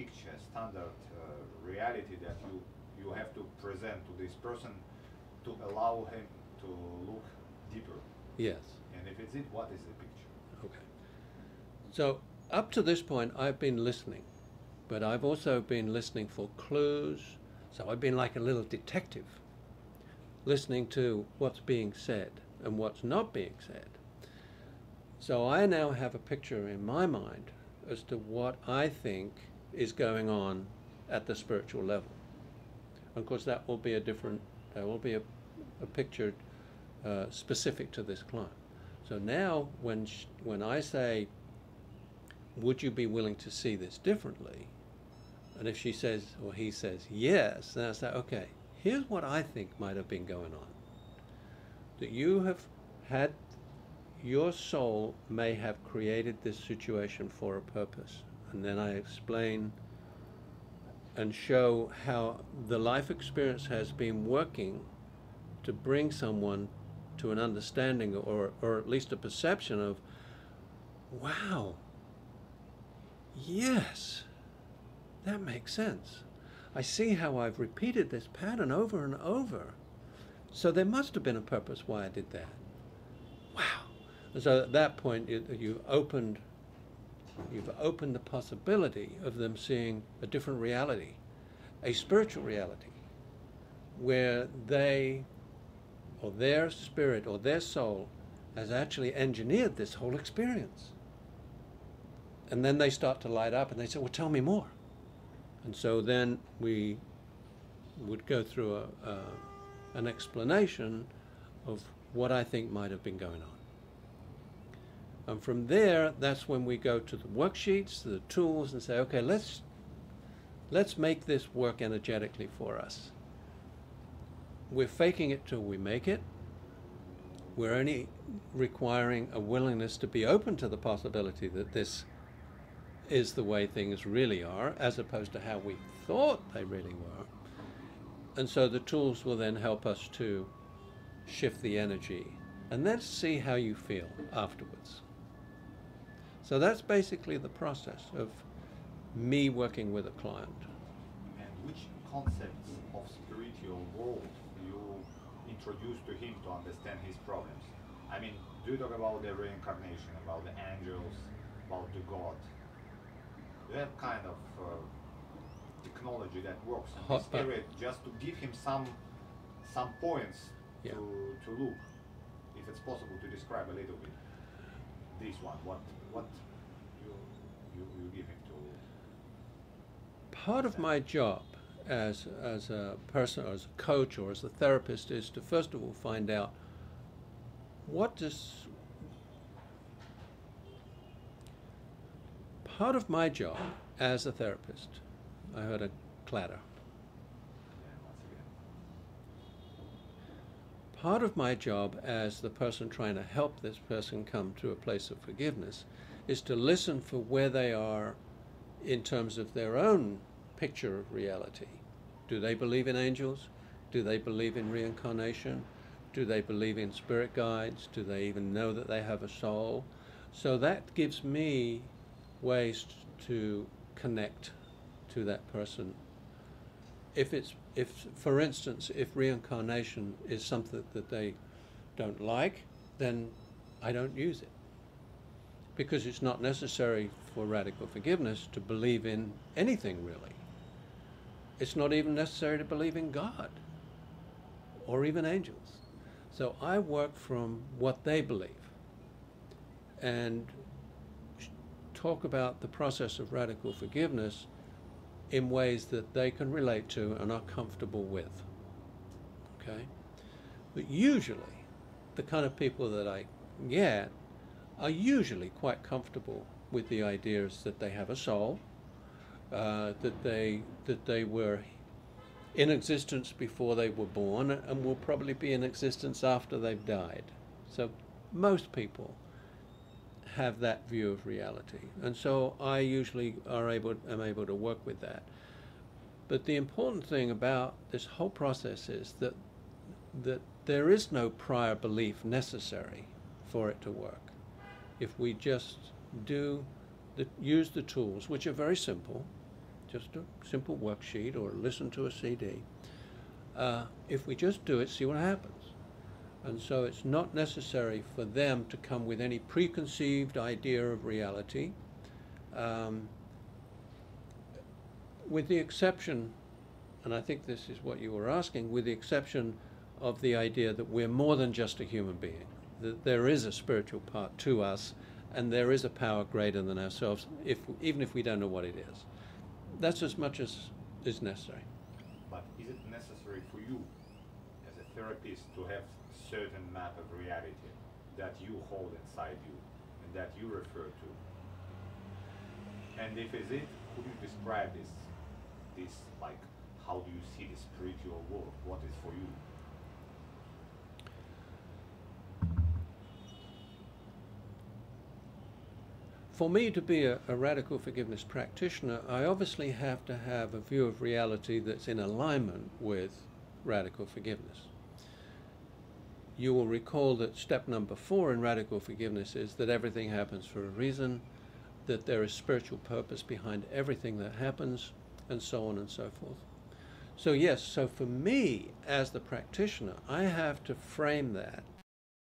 picture, standard reality that you have to present to this person to allow him to look deeper. Yes. And if it's it, what is the picture? Okay. So up to this point, I've been listening, but I've also been listening for clues. So I've been like a little detective, listening to what's being said and what's not being said. So I now have a picture in my mind as to what I think is going on at the spiritual level. And of course, that will be a picture specific to this client. So now, when I say, "Would you be willing to see this differently?" and if she says or he says yes, then I say, "Okay, here's what I think might have been going on. That you have had, your soul may have created this situation for a purpose." And then I explain and show how the life experience has been working to bring someone to an understanding or at least a perception of, wow, yes, that makes sense. I see how I've repeated this pattern over and over. So there must have been a purpose why I did that. Wow. And so at that point, you've opened the possibility of them seeing a different reality, a spiritual reality, where they, or their spirit, or their soul, has actually engineered this whole experience. And then they start to light up and they say, "Well, tell me more." And so then we would go through an explanation of what I think might have been going on. And from there, that's when we go to the worksheets, the tools, and say, okay, let's make this work energetically for us. We're faking it till we make it. We're only requiring a willingness to be open to the possibility that this is the way things really are, as opposed to how we thought they really were. And so the tools will then help us to shift the energy. And then see how you feel afterwards. So that's basically the process of me working with a client. And which concepts of spiritual world do you introduce to him to understand his problems? I mean, do you talk about the reincarnation, about the angels, about the God? Do you have kind of technology that works in this area just to give him some points to look, if it's possible to describe a little bit this one, what you give him to. Part of my job as a person, or as a coach, or as a therapist, is to first of all find out part of my job as a therapist. I heard a clatter. Part of my job as the person trying to help this person come to a place of forgiveness is to listen for where they are in terms of their own picture of reality. Do they believe in angels? Do they believe in reincarnation? Do they believe in spirit guides? Do they even know that they have a soul? So that gives me ways to connect to that person. If, for instance, if reincarnation is something that they don't like, then I don't use it. Because it's not necessary for radical forgiveness to believe in anything, really. It's not even necessary to believe in God or even angels. So I work from what they believe and talk about the process of radical forgiveness in ways that they can relate to and are comfortable with. Okay? But usually, the kind of people that I get are usually quite comfortable with the ideas that they have a soul, that they were in existence before they were born and will probably be in existence after they've died. So most people have that view of reality, and so I usually am able to work with that. But the important thing about this whole process is that there is no prior belief necessary for it to work. If we just use the tools, which are very simple, just a simple worksheet or listen to a CD. If we just do it, see what happens. And so it's not necessary for them to come with any preconceived idea of reality, with the exception, and I think this is what you were asking, with the exception of the idea that we're more than just a human being, that there is a spiritual part to us, and there is a power greater than ourselves, even if we don't know what it is. That's as much as is necessary. But is it necessary for you, as a therapist, to have certain map of reality that you hold inside you and that you refer to? And if is it, could you describe this like, how do you see the spiritual world? What is for you? For me to be a radical forgiveness practitioner, I obviously have to have a view of reality that's in alignment with radical forgiveness. You will recall that step number 4 in radical forgiveness is that everything happens for a reason, that there is spiritual purpose behind everything that happens, and so on and so forth. So yes, so for me as the practitioner, I have to frame that